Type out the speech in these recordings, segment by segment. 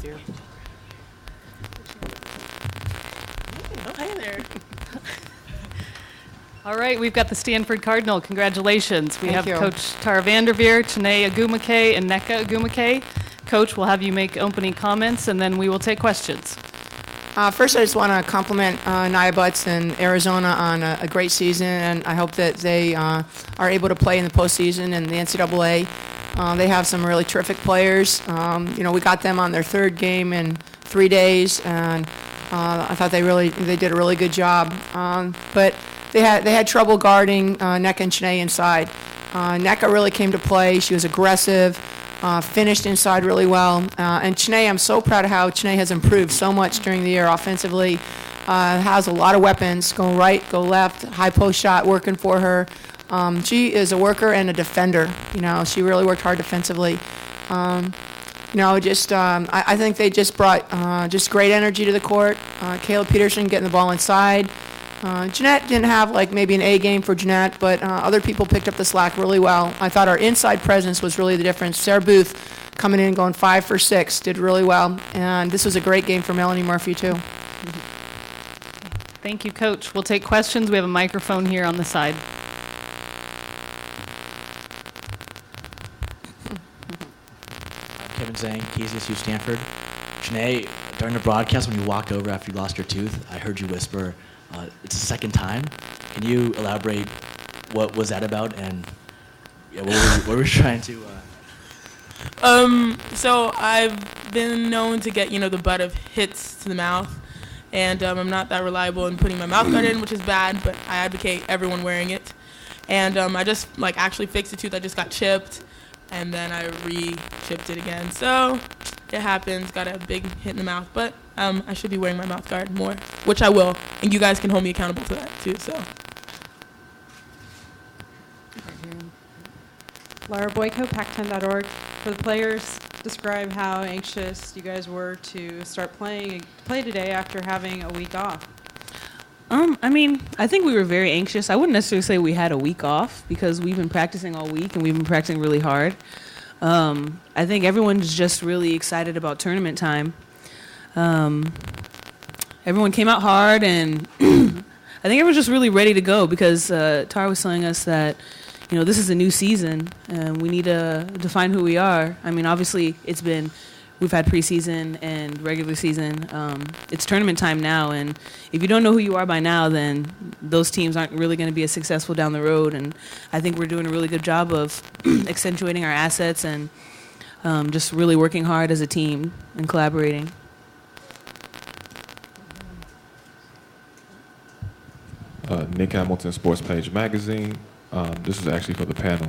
you. Oh, hey there. All right, we've got the Stanford Cardinal. Congratulations. We have Thank you. Coach Tara Vanderveer, Chene Agumake, and Nneka Agumake. Coach, we'll have you make opening comments, and then we will take questions. First, I just want to compliment Nia Butts and Arizona on a great season, and I hope that they are able to play in the postseason and the NCAA. They have some really terrific players. We got them on their third game in 3 days, and I thought they did a really good job. But they had trouble guarding Nneka and Chene inside. Nneka really came to play. She was aggressive. Finished inside really well. And Chene, I'm so proud of how Chene has improved so much during the year offensively. Has a lot of weapons, go right, go left, high post shot working for her. She is a worker and a defender. She really worked hard defensively. I think they just brought just great energy to the court. Caleb Peterson getting the ball inside. Jeanette didn't have maybe an A game for Jeanette, but other people picked up the slack really well. I thought our inside presence was really the difference. Sarah Booth coming in and going 5 for 6, did really well. And this was a great game for Melanie Murphy, too. Thank you, Coach. We'll take questions. We have a microphone here on the side. Kevin Zhang, KCSU Stanford. Chene, during the broadcast when you walked over after you lost your tooth, I heard you whisper, it's the second time. Can you elaborate what was that about and what were you trying to... So I've been known to get, the butt of hits to the mouth, and I'm not that reliable in putting my mouth guard in, which is bad, but I advocate everyone wearing it. And I just actually fixed a tooth. I just got chipped, and then I re-chipped it again. So it happens, got a big hit in the mouth, but I should be wearing my mouth guard more, which I will, and you guys can hold me accountable to that too. So. Laura Boyko, Pac10.org. For the players, describe how anxious you guys were to start play today after having a week off. I think we were very anxious. I wouldn't necessarily say we had a week off because we've been practicing all week and we've been practicing really hard. I think everyone's just really excited about tournament time. Everyone came out hard, and I think everyone's just really ready to go because Tara was telling us that, this is a new season, and we need to define who we are. Obviously, we've had preseason and regular season. It's tournament time now, and if you don't know who you are by now, then those teams aren't really going to be as successful down the road, and I think we're doing a really good job of accentuating our assets and just really working hard as a team and collaborating. Nick Hamilton, Sports Page Magazine. This is actually for the panel.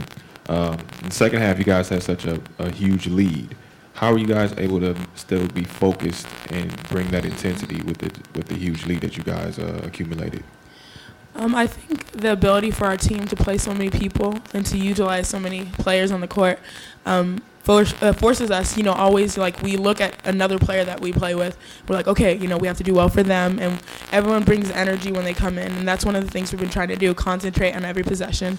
In the second half, you guys had such a huge lead. How are you guys able to still be focused and bring that intensity with the huge lead that you guys accumulated? I think the ability for our team to play so many people and to utilize so many players on the court forces us, always we look at another player that we play with. We're like, okay, we have to do well for them. And everyone brings energy when they come in. And that's one of the things we've been trying to do, concentrate on every possession.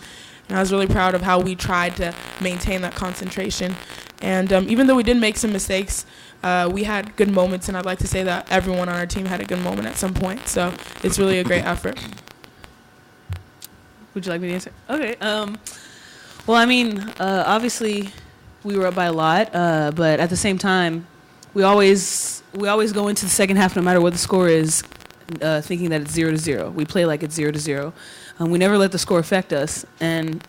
And I was really proud of how we tried to maintain that concentration. And even though we did make some mistakes, we had good moments. And I'd like to say that everyone on our team had a good moment at some point. So it's really a great effort. Would you like me to answer? Okay. Obviously, we were up by a lot, but at the same time, we always go into the second half, no matter what the score is, thinking that it's 0-0. We play like it's 0-0. We never let the score affect us, and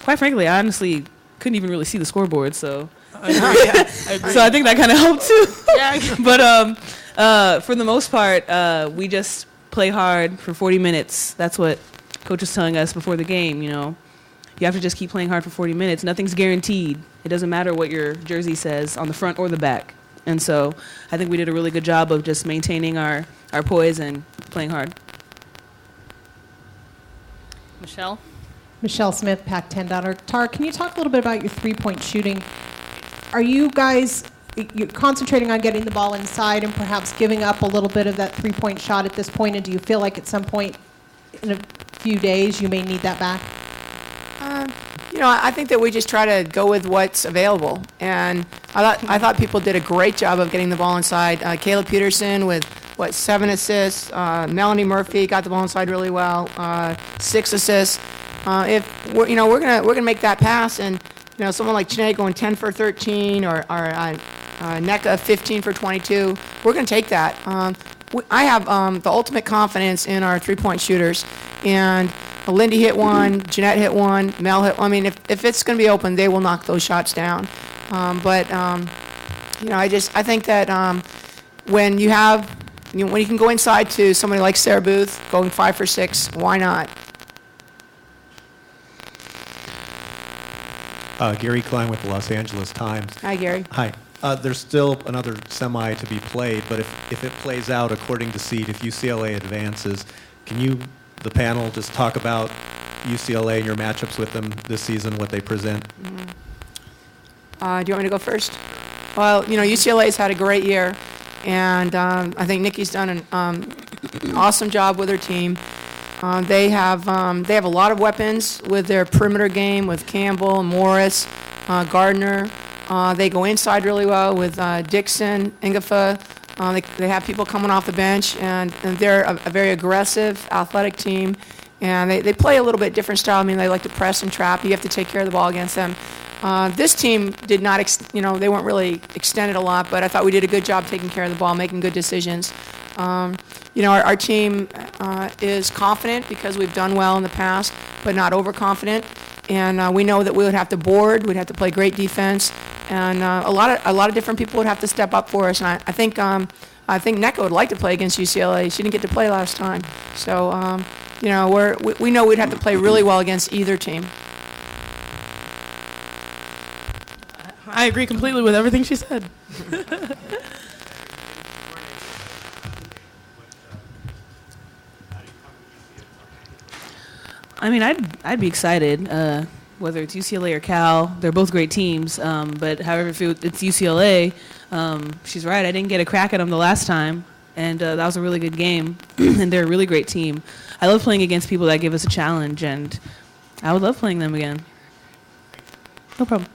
quite frankly, I honestly couldn't even really see the scoreboard, so. I agree. So I think that kind of helped too. Yeah. But for the most part, we just play hard for 40 minutes. That's what Coach was telling us before the game. You have to just keep playing hard for 40 minutes. Nothing's guaranteed. It doesn't matter what your jersey says on the front or the back. And so I think we did a really good job of just maintaining our poise and playing hard. Michelle? Michelle Smith, Pac10.org. Tara, can you talk a little bit about your three-point shooting? Are you guys you're concentrating on getting the ball inside and perhaps giving up a little bit of that three-point shot at this point? And do you feel like at some point in a few days you may need that back? I think that we just try to go with what's available. And I thought people did a great job of getting the ball inside. Caleb Peterson with 7 assists. Melanie Murphy got the ball inside really well. 6 assists. If we're gonna make that pass, and someone like Chiney going 10 for 13 or NECA 15 for 22, we're gonna take that. I have the ultimate confidence in our three-point shooters, and Lindy hit one, Jeanette hit one, Mel hit. I mean, if it's going to be open, they will knock those shots down. I think that when you can go inside to somebody like Sarah Booth going 5 for 6, why not? Gary Klein with the Los Angeles Times. Hi, Gary. Hi. There's still another semi to be played, but if it plays out according to seed, if UCLA advances, can you, the panel, just talk about UCLA and your matchups with them this season, what they present? Do you want me to go first? Well, UCLA's had a great year, and I think Nikki's done an awesome job with her team. They have a lot of weapons with their perimeter game with Campbell, Morris, Gardner. They go inside really well with Dixon, Ingefa. They have people coming off the bench, and they're a very aggressive, athletic team. And they play a little bit different style. I mean, they like to press and trap. You have to take care of the ball against them. This team did not, they weren't really extended a lot, but I thought we did a good job taking care of the ball, making good decisions. Our team is confident because we've done well in the past, but not overconfident. And we know that we would have to board, we'd have to play great defense, and a lot of different people would have to step up for us. And I think NECA would like to play against UCLA. She didn't get to play last time, so we know we'd have to play really well against either team. I agree completely with everything she said. I mean, I'd be excited, whether it's UCLA or Cal. They're both great teams. But however, if it's UCLA, she's right. I didn't get a crack at them the last time, and that was a really good game. And they're a really great team. I love playing against people that give us a challenge, and I would love playing them again. No problem.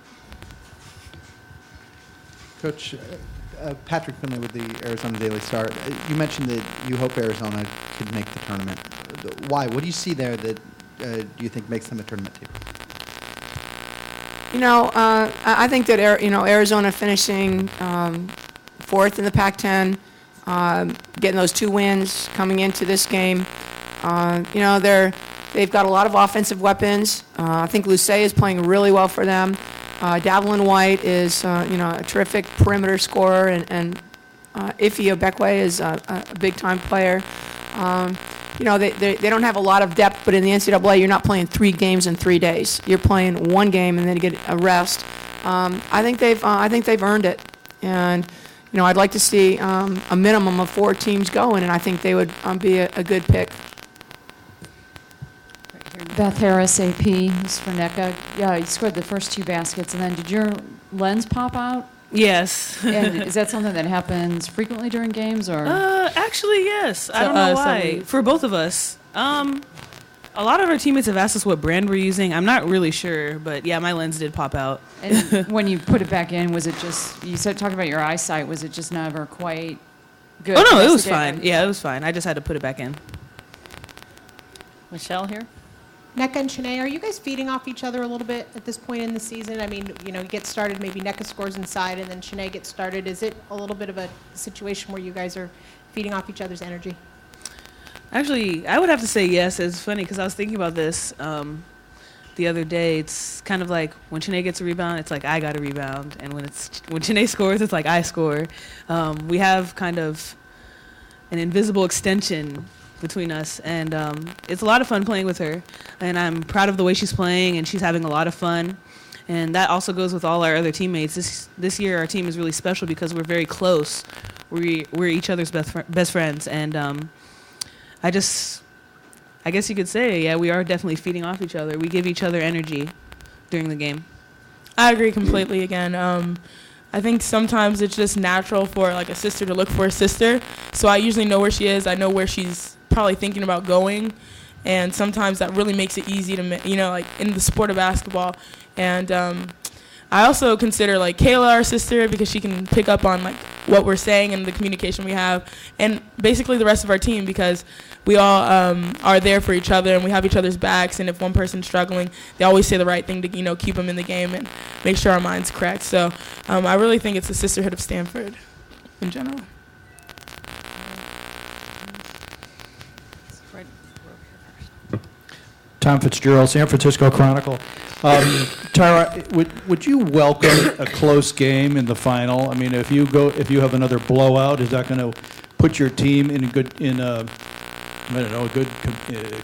Coach, Patrick Finley with the Arizona Daily Star. You mentioned that you hope Arizona could make the tournament. Why? What do you see there that do you think makes them a tournament team? I think that Arizona finishing fourth in the Pac-10, getting those 2 wins coming into this game. They've got a lot of offensive weapons. I think Lucé is playing really well for them. Davelin White is a terrific perimeter scorer, and Ife Obekwe is a big-time player. They don't have a lot of depth, but in the NCAA, you're not playing 3 games in 3 days. You're playing 1 game and then you get a rest. I think they've earned it, and I'd like to see a minimum of 4 teams going, and I think they would be a good pick. Beth Harris, AP, this is for NECA. Yeah, you scored the first 2 baskets, and then did your lens pop out? Yes. And is that something that happens frequently during games, or? Actually, yes. I don't know why. For both of us. A lot of our teammates have asked us what brand we're using. I'm not really sure, but yeah, my lens did pop out. And when you put it back in, was it just, you said, talking about your eyesight, was it just never quite good? Oh, no, it was fine. Yeah, it was fine. I just had to put it back in. Michelle here. NECA and Chiney, are you guys feeding off each other a little bit at this point in the season? I mean, you get started, maybe NECA scores inside, and then Chiney gets started. Is it a little bit of a situation where you guys are feeding off each other's energy? Actually, I would have to say yes. It's funny because I was thinking about this the other day. It's kind of like when Chiney gets a rebound, it's like I got a rebound, and when Chiney scores, it's like I score. We have kind of an invisible extension between us, and it's a lot of fun playing with her, and I'm proud of the way she's playing, and she's having a lot of fun, and that also goes with all our other teammates. This year our team is really special because we're very close. We're each other's best friends, and I guess you could say, yeah, we are definitely feeding off each other. We give each other energy during the game. I agree completely again. I think sometimes it's just natural for like a sister to look for a sister, so I usually know where she is. I know where she's probably thinking about going, and sometimes that really makes it easy to, like in the sport of basketball. And I also consider like Kayla our sister because she can pick up on like what we're saying and the communication we have, and basically the rest of our team because we all are there for each other and we have each other's backs. And if one person's struggling, they always say the right thing to keep them in the game and make sure our mind's correct. So I really think it's the sisterhood of Stanford in general. Tom Fitzgerald, San Francisco Chronicle. Tara, would you welcome a close game in the final? I mean, if you have another blowout, is that going to put your team in a good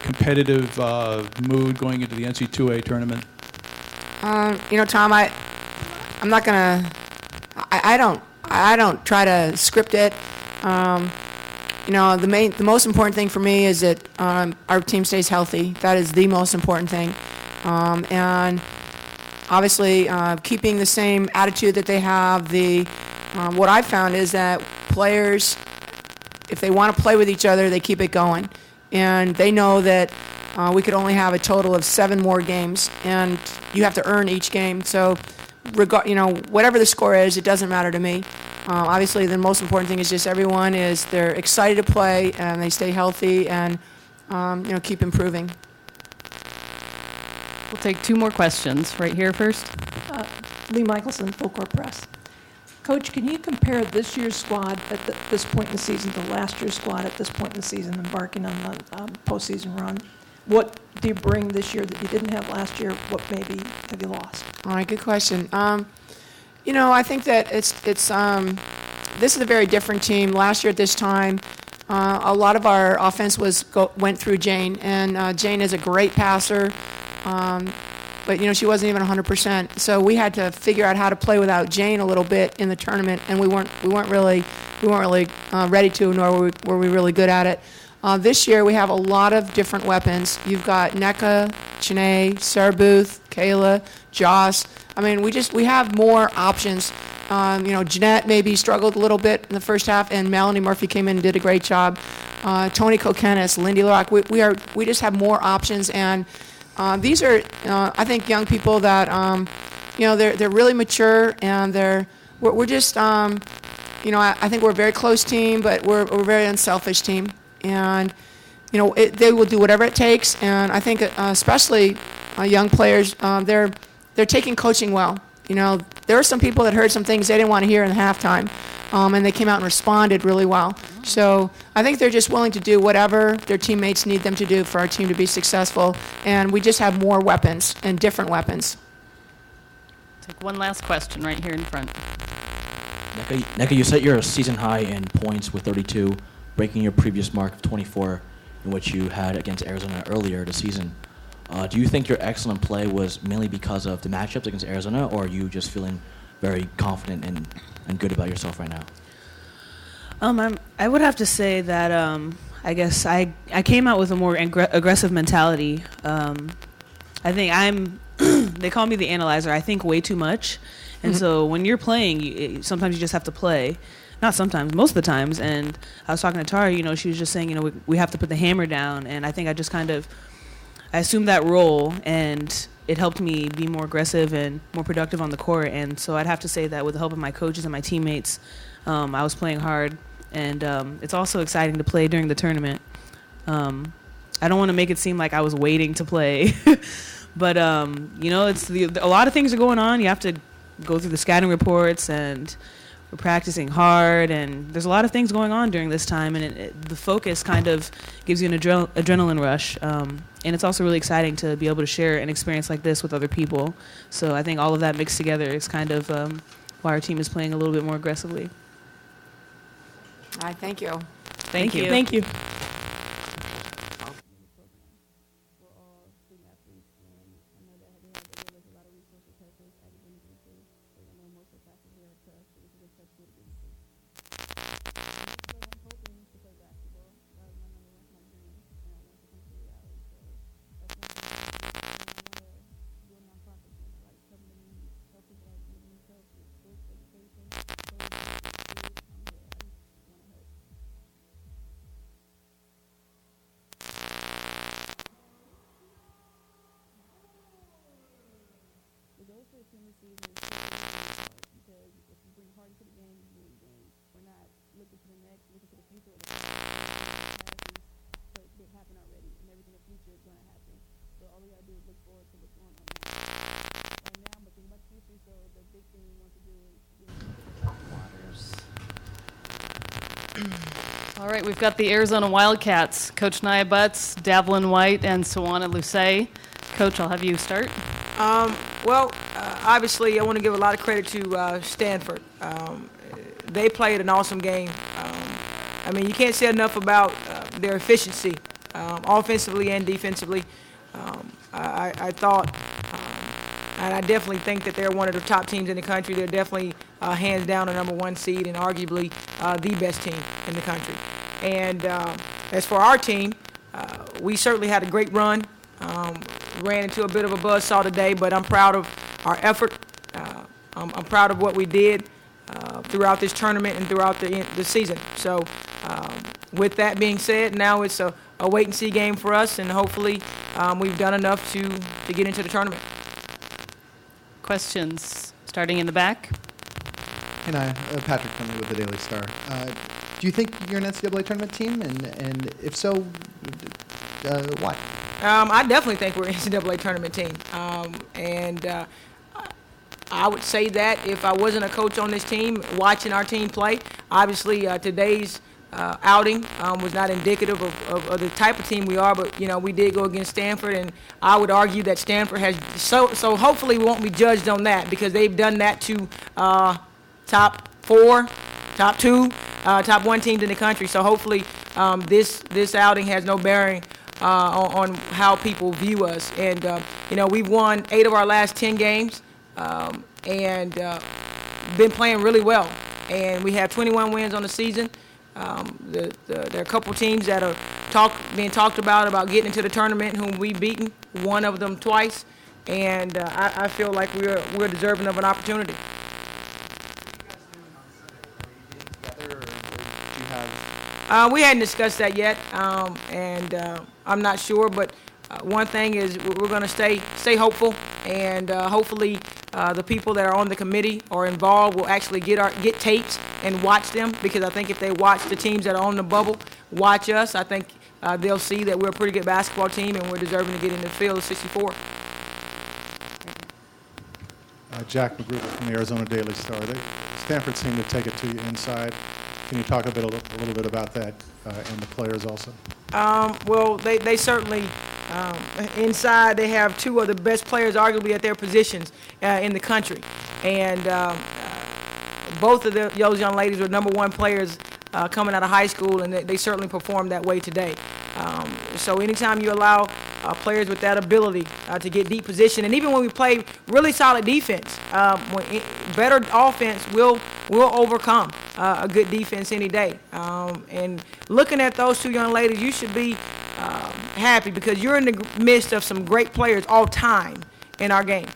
competitive mood going into the NC2A tournament? Tom, I'm not gonna. I don't try to script it. The most important thing for me is that our team stays healthy. That is the most important thing. And obviously, keeping the same attitude that they have. What I've found is that players, if they want to play with each other, they keep it going, and they know that we could only have a total of 7 more games, and you have to earn each game. So, whatever the score is, it doesn't matter to me. Obviously, the most important thing is just they're excited to play and they stay healthy and keep improving. We'll take 2 more questions right here first. Lee Michelson, Full Court Press. Coach, can you compare this year's squad at this point in the season to last year's squad at this point in the season, embarking on the postseason run? What do you bring this year that you didn't have last year? What maybe have you lost? All right, good question. I think that this is a very different team. Last year at this time, a lot of our offense went through Jane, and Jane is a great passer, but she wasn't even 100%. So we had to figure out how to play without Jane a little bit in the tournament, and we weren't really ready to, nor were we really good at it. This year we have a lot of different weapons. You've got NECA, Chanae, Sarah Booth, Kayla, Joss. I mean, we have more options. Jeanette maybe struggled a little bit in the first half, and Melanie Murphy came in and did a great job. Tony Kokenis, Lindy LaRock. We just have more options, and these are I think young people that they're really mature, and we're just I think we're a very close team, but we're a very unselfish team, and they will do whatever it takes. And I think especially young players, they're taking coaching well. There are some people that heard some things they didn't want to hear in the halftime, and they came out and responded really well. So I think they're just willing to do whatever their teammates need them to do for our team to be successful, and we just have more weapons and different weapons. Take one last question right here in front. NECA, you set your season high in points with 32, breaking your previous mark of 24, in which you had against Arizona earlier this season. Do you think your excellent play was mainly because of the matchups against Arizona, or are you just feeling very confident and good about yourself right now? I would have to say that I guess I came out with a more aggressive mentality. I think they call me the analyzer. I think way too much. And so when you're playing, sometimes you just have to play. Not sometimes, most of the times. And I was talking to Tara, she was just saying, we have to put the hammer down. And I think I just I assumed that role, and it helped me be more aggressive and more productive on the court. And so I'd have to say that with the help of my coaches and my teammates, I was playing hard. And it's also exciting to play during the tournament. I don't want to make it seem like I was waiting to play. But, it's a lot of things are going on. You have to go through the scouting reports, and we're practicing hard, and there's a lot of things going on during this time, and the focus kind of gives you an adrenaline rush. And it's also really exciting to be able to share an experience like this with other people. So I think all of that mixed together is kind of why our team is playing a little bit more aggressively. All right, thank you. Thank you. Thank you. The goal for the team this season is All right, we've got the Arizona Wildcats, Coach Nia Butts, Davlin White, and Sawana Lucey. Coach, I'll have you start. Obviously, I want to give a lot of credit to Stanford. They played an awesome game. You can't say enough about their efficiency, offensively and defensively. I thought, and I definitely think that they're one of the top teams in the country. They're definitely hands down a number one seed and arguably the best team in the country. And as for our team, we certainly had a great run. Ran into a bit of a buzzsaw today, but I'm proud of our effort. I'm proud of what we did throughout this tournament and throughout the season. So with that being said, now it's a wait-and-see game for us, and hopefully we've done enough to get into the tournament. Questions, starting in the back. And Patrick Finley with the Daily Star. Do you think you're an NCAA tournament team? And if so, why? I definitely think we're an NCAA tournament team. I would say that if I wasn't a coach on this team, watching our team play, obviously today's outing was not indicative of the type of team we are, but, we did go against Stanford, and I would argue that Stanford has, so hopefully we won't be judged on that because they've done that to top 4, top 2, top 1 teams in the country. So hopefully this outing has no bearing on how people view us. And, we've won 8 of our last 10 games and been playing really well. And we have 21 wins on the season. There are a couple teams that are being talked about getting into the tournament whom we've beaten, one of them twice. And I feel like we're deserving of an opportunity. We hadn't discussed that yet, and I'm not sure. But one thing is we're going to stay hopeful, and hopefully the people that are on the committee or involved will actually get tapes and watch them, because I think if they watch the teams that are on the bubble, watch us, I think they'll see that we're a pretty good basketball team and we're deserving to get in the field of 64. Jack McGruber from the Arizona Daily Star. Stanford seemed to take it to you inside. Can you talk a little bit about that and the players also? Well, they certainly, inside they have 2 of the best players arguably at their positions in the country. And both of those young ladies were number 1 players coming out of high school, and they certainly performed that way today. So anytime you allow players with that ability to get deep position, and even when we play really solid defense, better offense will overcome a good defense any day. And looking at those 2 young ladies, you should be happy because you're in the midst of some great players all time in our game.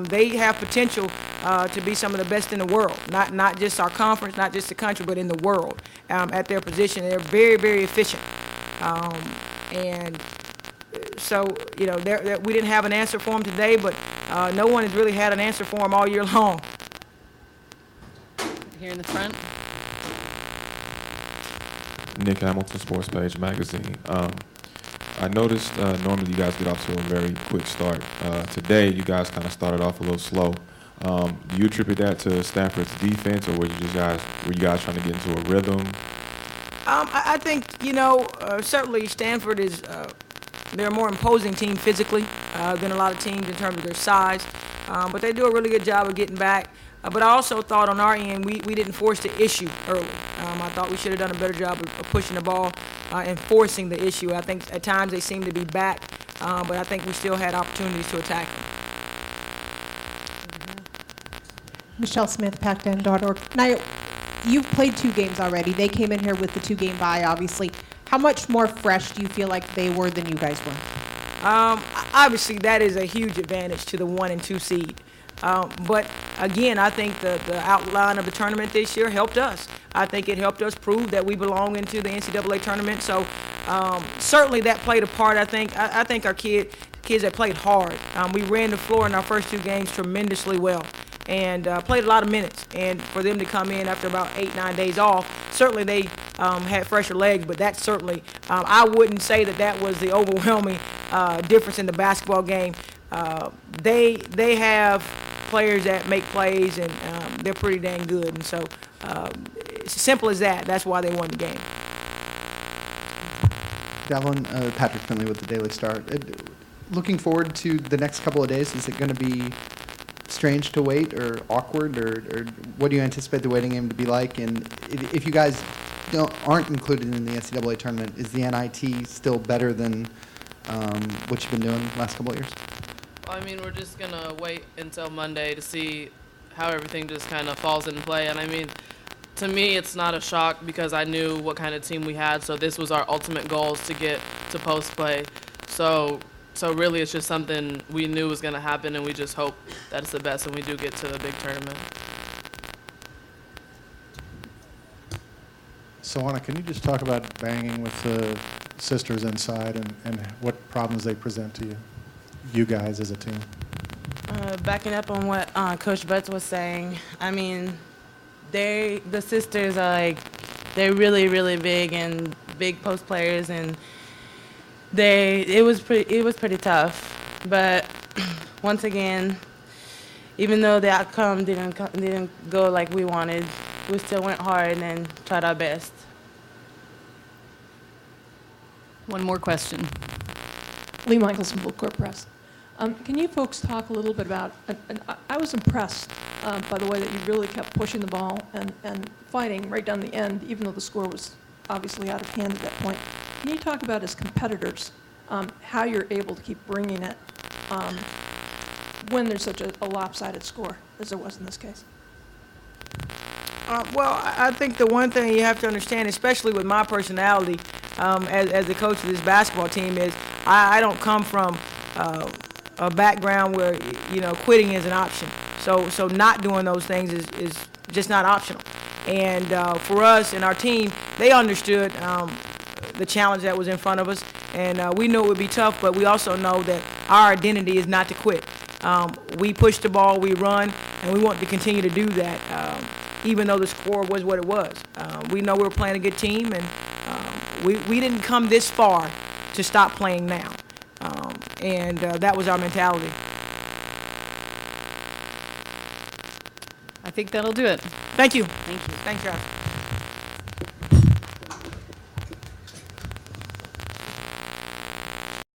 They have potential to be some of the best in the world, not just our conference, not just the country, but in the world at their position. They're very, very efficient. And so, we didn't have an answer for them today, but no one has really had an answer for them all year long. Here in the front. Nick Hamilton, Sports Page Magazine. I noticed normally you guys get off to a very quick start. Today, you guys kind of started off a little slow. Do you attribute that to Stanford's defense, or were you guys trying to get into a rhythm? I think, certainly Stanford is they're a more imposing team physically than a lot of teams in terms of their size. But they do a really good job of getting back. But I also thought on our end we didn't force the issue early. I thought we should have done a better job of pushing the ball and forcing the issue. I think at times they seemed to be back, but I think we still had opportunities to attack them. Michelle Smith, Pac10.org. Now, you've played 2 games already. They came in here with the 2-game bye, obviously. How much more fresh do you feel like they were than you guys were? Obviously, that is a huge advantage to the 1 and 2 seed. But again, I think the outline of the tournament this year helped us. I think it helped us prove that we belong into the NCAA tournament. So certainly that played a part. I think our kids that played hard. We ran the floor in our first 2 games tremendously well. and played a lot of minutes. And for them to come in after about 8-9 days off, certainly they had fresher legs, but that certainly, I wouldn't say that was the overwhelming difference in the basketball game. They have players that make plays, and they're pretty dang good. And so it's as simple as that. That's why they won the game. Devlin, Patrick Finley with the Daily Star. Looking forward to the next couple of days, is it going to be strange to wait or awkward, or what do you anticipate the waiting game to be like? And if you guys aren't included in the NCAA tournament, is the NIT still better than what you've been doing the last couple of years? Well, I mean, we're just going to wait until Monday to see how everything just kind of falls into play. And I mean, to me, it's not a shock because I knew what kind of team we had. So this was our ultimate goal, is to get to post play. So really, it's just something we knew was going to happen, and we just hope that it's the best and we do get to the big tournament. So, Anna, can you just talk about banging with the sisters inside and what problems they present to you guys as a team? Backing up on what Coach Butts was saying, I mean, the sisters are they're really, really big and big post players, and it was pretty tough. But once again, even though the outcome didn't go like we wanted, we still went hard and tried our best. One more question. Lee Michelson, Full Court Press. Can you folks talk a little bit about, I was impressed by the way that you really kept pushing the ball and fighting right down the end, even though the score was obviously out of hand at that point. Can you talk about, as competitors, how you're able to keep bringing it when there's such a lopsided score as there was in this case? Well, I think the one thing you have to understand, especially with my personality as the coach of this basketball team, is I don't come from a background where quitting is an option. So not doing those things is just not optional. And for us and our team, they understood the challenge that was in front of us, and we knew it would be tough. But we also know that our identity is not to quit. We push the ball, we run, and we want to continue to do that. Even though the score was what it was. We know we're playing a good team, and we didn't come this far to stop playing now. And that was our mentality. I think that'll do it. Thank you. Thank you. Thanks, guys.